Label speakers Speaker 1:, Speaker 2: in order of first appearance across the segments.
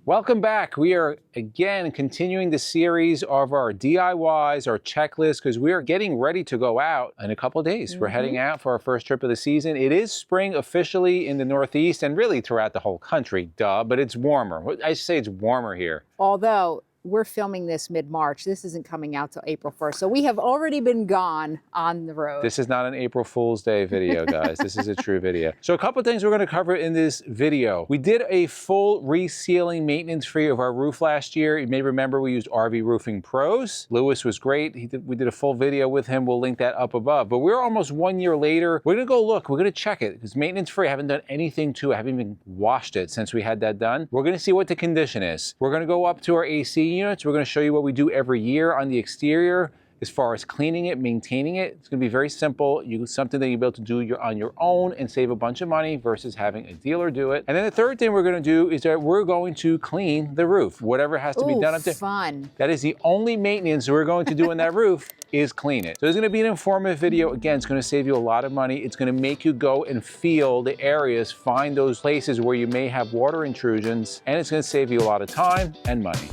Speaker 1: Welcome back. We are again continuing the series of our DIYs, our checklist, because we are getting ready to go out in a couple of days. We're heading out for our first trip of the season. It is spring officially in the Northeast and really throughout the whole country, but it's warmer. I should say it's warmer here.
Speaker 2: Although we're filming this mid-March, this isn't coming out till April 1st. So we have already been gone on the road.
Speaker 1: This is not an April Fool's Day video, guys. This is a true video. So a couple of things we're going to cover in this video. We did a full resealing maintenance free of our roof last year. You may remember we used RV Roofing Pros. Lewis was great. We did a full video with him. We'll link that up above. But we're almost 1 year later. We're going to go look. We're going to check it. It's maintenance free. I haven't done anything to it. I haven't even washed it since we had that done. We're going to see what the condition is. We're going to go up to our AC units. We're going to show you what we do every year on the exterior as far as cleaning it, maintaining it. It's going to be very simple. Something that you'll be able to do on your own and save a bunch of money versus having a dealer do it. And then the third thing we're going to do is that we're going to clean the roof. Whatever has to be done up there.
Speaker 2: Fun.
Speaker 1: That is the only maintenance we're going to do on that roof is clean it. So it's going to be an informative video. Again, it's going to save you a lot of money. It's going to make you go and feel the areas, find those places where you may have water intrusions, and it's going to save you a lot of time and money.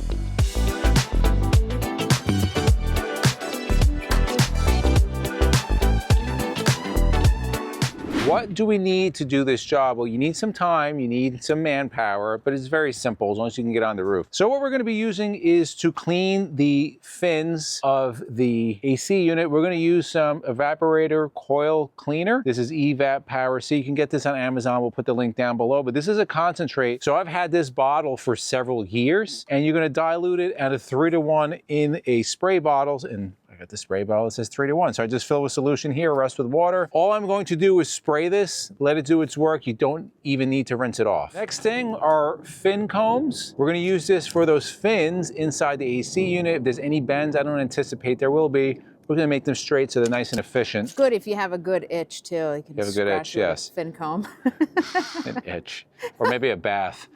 Speaker 1: What do we need to do this job? Well, you need some time, you need some manpower, but it's very simple as long as you can get on the roof. So what we're going to be using is to clean the fins of the AC unit. We're going to use some evaporator coil cleaner. This is EVAP Power C. You can get this on Amazon. We'll put the link down below, but this is a concentrate. So I've had this bottle for several years, and you're going to dilute it at a 3-to-1 in a spray bottles. And I got the spray bottle that says 3-to-1. So I just fill with solution here, rest with water. All I'm going to do is spray this, let it do its work. You don't even need to rinse it off. Next thing are fin combs. We're going to use this for those fins inside the AC unit. If there's any bends, I don't anticipate there will be. We're going to make them straight so they're nice and efficient.
Speaker 2: It's good if you have a good itch too. You can
Speaker 1: have a good itch, yes.
Speaker 2: Fin comb.
Speaker 1: An itch. Or maybe a bath.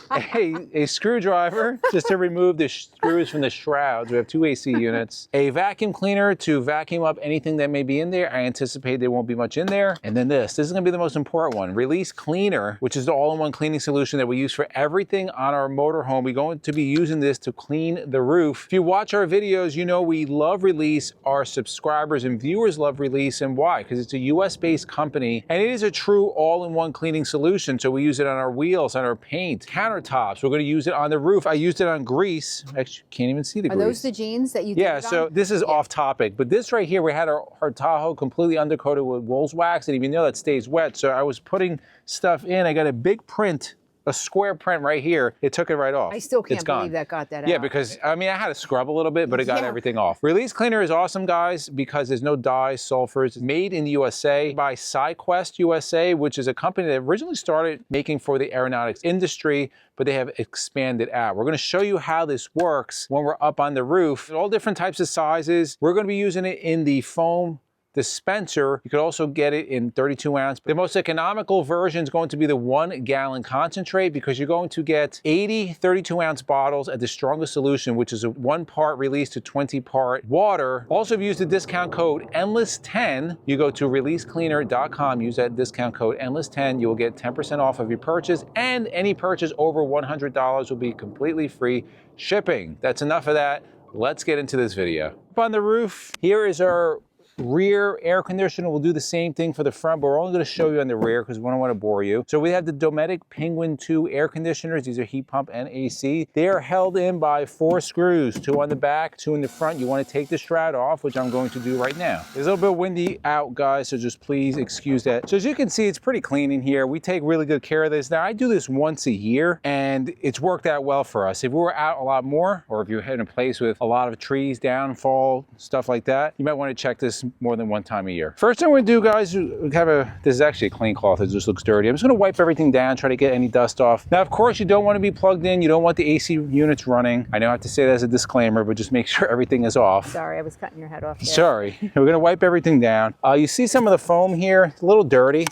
Speaker 1: A screwdriver just to remove the screws from the shrouds. We have 2 AC units. A vacuum cleaner to vacuum up anything that may be in there. I anticipate there won't be much in there. And then this is going to be the most important one. Release Cleaner, which is the all-in-one cleaning solution that we use for everything on our motorhome. We're going to be using this to clean the roof. If you watch our videos, you know we love Release. Our subscribers and viewers love Release. And why? Because it's a US-based company and it is a true all-in-one cleaning solution. So we use it on our wheels, on our paint, countertops. We're going to use it on the roof. I used it on grease. Actually, can't even see the grease.
Speaker 2: Are those the jeans that you did
Speaker 1: Yeah, so this is off topic, but this right here, we had our Tahoe completely undercoated with Wool's wax, and even though that stays wet, so I was putting stuff in. I got a big print, a square print right here. It took it right off.
Speaker 2: I still can't believe that got that out.
Speaker 1: Yeah, because I mean, I had to scrub a little bit, but it got everything off. Release Cleaner is awesome, guys, because there's no dyes, sulfurs. It's made in the USA by SciQuest USA, which is a company that originally started making for the aeronautics industry, but they have expanded out. We're going to show you how this works when we're up on the roof. All different types of sizes. We're going to be using it in the foam dispenser. You could also get it in 32 ounce. The most economical version is going to be the 1 gallon concentrate because you're going to get 80 32 ounce bottles at the strongest solution, which is a 1 part release to 20 part water. Also, if you use the discount code ENDLESS10, you go to releasecleaner.com, use that discount code ENDLESS10, you will get 10% off of your purchase, and any purchase over $100 will be completely free shipping. That's enough of that. Let's get into this video. Up on the roof, here is our rear air conditioner. We'll do the same thing for the front, but we're only going to show you on the rear because we don't want to bore you. So we have the Dometic Penguin 2 air conditioners. These are heat pump and AC. They are held in by 4 screws, 2 on the back, 2 in the front. You want to take the shroud off, which I'm going to do right now. It's a little bit windy out, guys, so just please excuse that. So as you can see, it's pretty clean in here. We take really good care of this. Now, I do this once a year, and it's worked out well for us. If we were out a lot more, or if you're in a place with a lot of trees, downfall, stuff like that, you might want to check this more than 1 time a year. First thing we're gonna do, guys, we have this is actually a clean cloth. It just looks dirty. I'm just gonna wipe everything down, try to get any dust off. Now, of course, you don't want to be plugged in. You don't want the AC units running. I know I have to say that as a disclaimer, but just make sure everything is off.
Speaker 2: Sorry, I was cutting your head off there.
Speaker 1: Sorry. We're gonna wipe everything down. You see some of the foam here, it's a little dirty.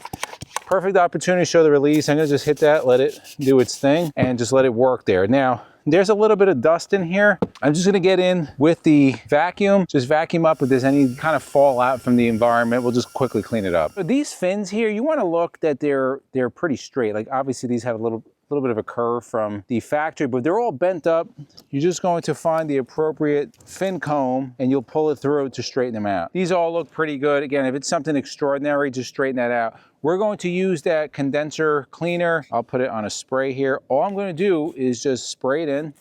Speaker 1: Perfect opportunity to show the release. I'm gonna just hit that, let it do its thing, and just let it work there. Now, there's a little bit of dust in here. I'm just gonna get in with the vacuum, just vacuum up if there's any kind of fallout from the environment. We'll just quickly clean it up. But these fins here, you wanna look that they're pretty straight. Like obviously these have a little little bit of a curve from the factory, but they're all bent up. You're just going to find the appropriate fin comb and you'll pull it through to straighten them out. These all look pretty good. Again, if it's something extraordinary, just straighten that out. We're going to use that condenser cleaner. I'll put it on a spray here. All I'm going to do is just spray it in.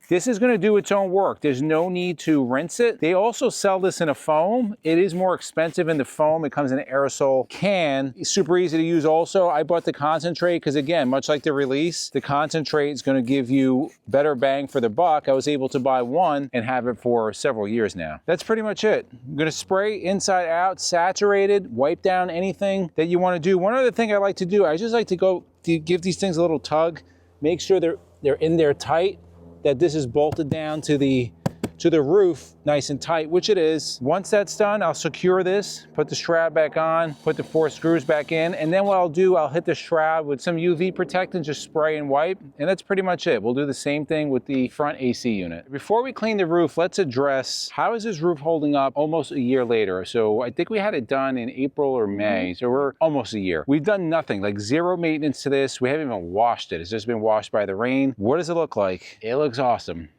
Speaker 1: This is going to do its own work. There's no need to rinse it. They also sell this in a foam. It is more expensive in the foam. It comes in an aerosol can. It's super easy to use also. I bought the concentrate because, again, much like the release, the concentrate is going to give you better bang for the buck. I was able to buy one and have it for several years now. That's pretty much it. I'm going to spray inside out, saturated, wipe down anything that you want to do. One other thing I like to do, I just like to go to give these things a little tug, make sure they're in there tight, that this is bolted down to the roof nice and tight, which it is. Once that's done, I'll secure this, put the shroud back on, put the 4 screws back in, and then what I'll do, I'll hit the shroud with some UV protectant, just spray and wipe, and that's pretty much it. We'll do the same thing with the front AC unit. Before we clean the roof, let's address how is this roof holding up almost a year later. So I think we had it done in April or May, so we're almost a year. We've done nothing, like zero maintenance to this. We haven't even washed it. It's just been washed by the rain. What does it look like? It looks awesome.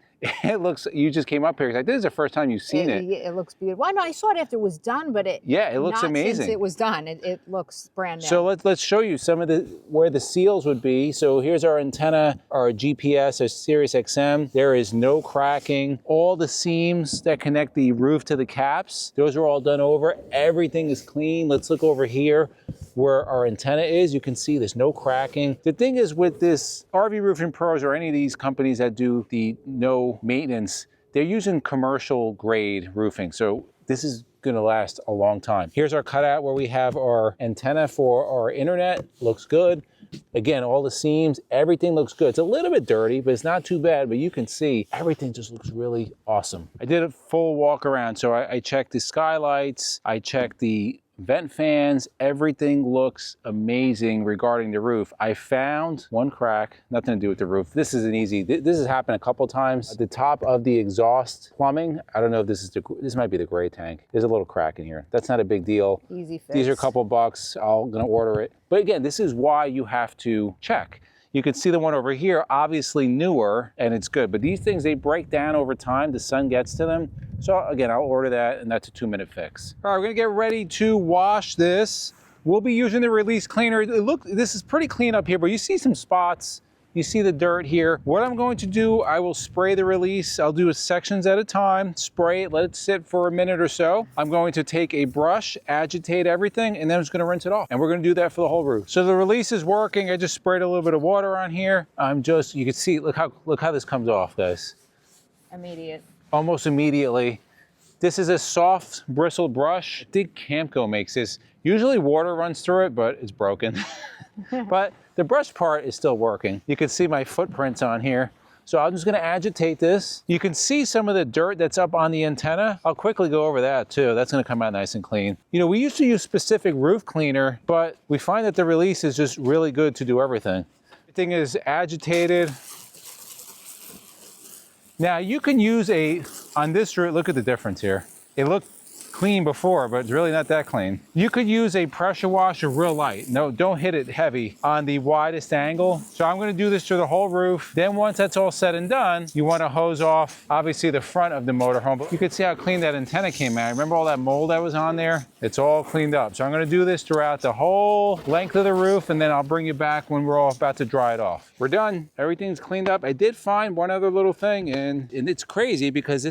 Speaker 1: It looks, you just came up here because this is the first time you've seen it.
Speaker 2: It looks beautiful. Well, no, I saw it after it was done, but it
Speaker 1: looks
Speaker 2: not
Speaker 1: amazing.
Speaker 2: Since it was done, it looks brand new.
Speaker 1: So let's show you some of where the seals would be. So here's our antenna, our GPS, our Sirius XM. There is no cracking. All the seams that connect the roof to the caps, those are all done over. Everything is clean. Let's look over here where our antenna is. You can see there's no cracking. The thing is with this RV Roofing Pros or any of these companies that do the no maintenance, they're using commercial grade roofing. So this is gonna last a long time. Here's our cutout where we have our antenna for our internet. Looks good. Again, all the seams, everything looks good. It's a little bit dirty, but it's not too bad. But you can see everything just looks really awesome. I did a full walk around. So I checked the skylights, I checked the vent fans, everything looks amazing regarding the roof. I found one crack, nothing to do with the roof. This is an easy, this has happened a couple times. At the top of the exhaust plumbing, I don't know if this might be the gray tank. There's a little crack in here. That's not a big deal.
Speaker 2: Easy fix.
Speaker 1: These are a couple bucks. I'm gonna order it. But again, this is why you have to check. You can see the one over here, obviously newer, and it's good. But these things, they break down over time. The sun gets to them. So again, I'll order that, and that's a 2-minute fix. All right, we're gonna get ready to wash this. We'll be using the release cleaner. Look, this is pretty clean up here, but you see some spots. You see the dirt here. What I'm going to do, I will spray the release. I'll do it sections at a time, spray it, let it sit for a minute or so. I'm going to take a brush, agitate everything, and then I'm just gonna rinse it off. And we're gonna do that for the whole roof. So the release is working. I just sprayed a little bit of water on here. You can see, look how this comes off, guys.
Speaker 2: Immediate.
Speaker 1: Almost immediately. This is a soft bristle brush. I think Camco makes this. Usually water runs through it, but it's broken. But the brush part is still working. You can see my footprints on here. So I'm just gonna agitate this. You can see some of the dirt that's up on the antenna. I'll quickly go over that too. That's gonna come out nice and clean. You know, we used to use specific roof cleaner, but we find that the release is just really good to do everything. Everything is agitated. Now you can use on this roof, look at the difference here. It looked clean before, but it's really not that clean. You could use a pressure washer real light. No, don't hit it heavy on the widest angle. So I'm gonna do this to the whole roof. Then once that's all said and done, you wanna hose off, obviously the front of the motorhome, but you can see how clean that antenna came out. Remember all that mold that was on there? It's all cleaned up. So I'm gonna do this throughout the whole length of the roof, and then I'll bring you back when we're all about to dry it off. We're done, everything's cleaned up. I did find one other little thing, and it's crazy because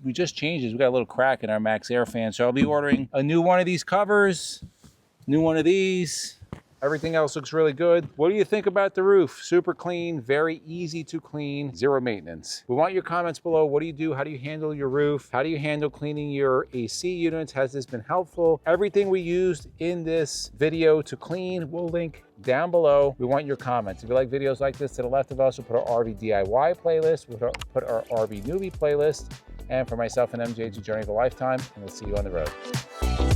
Speaker 1: we just changed this. We got a little crack in our Max Air fan. So I'll be ordering a new one of these covers, new one of these. Everything else looks really good. What do you think about the roof? Super clean, very easy to clean, zero maintenance. We want your comments below. What do you do? How do you handle your roof? How do you handle cleaning your AC units? Has this been helpful? Everything we used in this video to clean, we'll link down below. We want your comments. If you like videos like this, to the left of us, we'll put our RV DIY playlist. We'll put our RV newbie playlist. And for myself and MJ, it's a journey of a lifetime, and we'll see you on the road.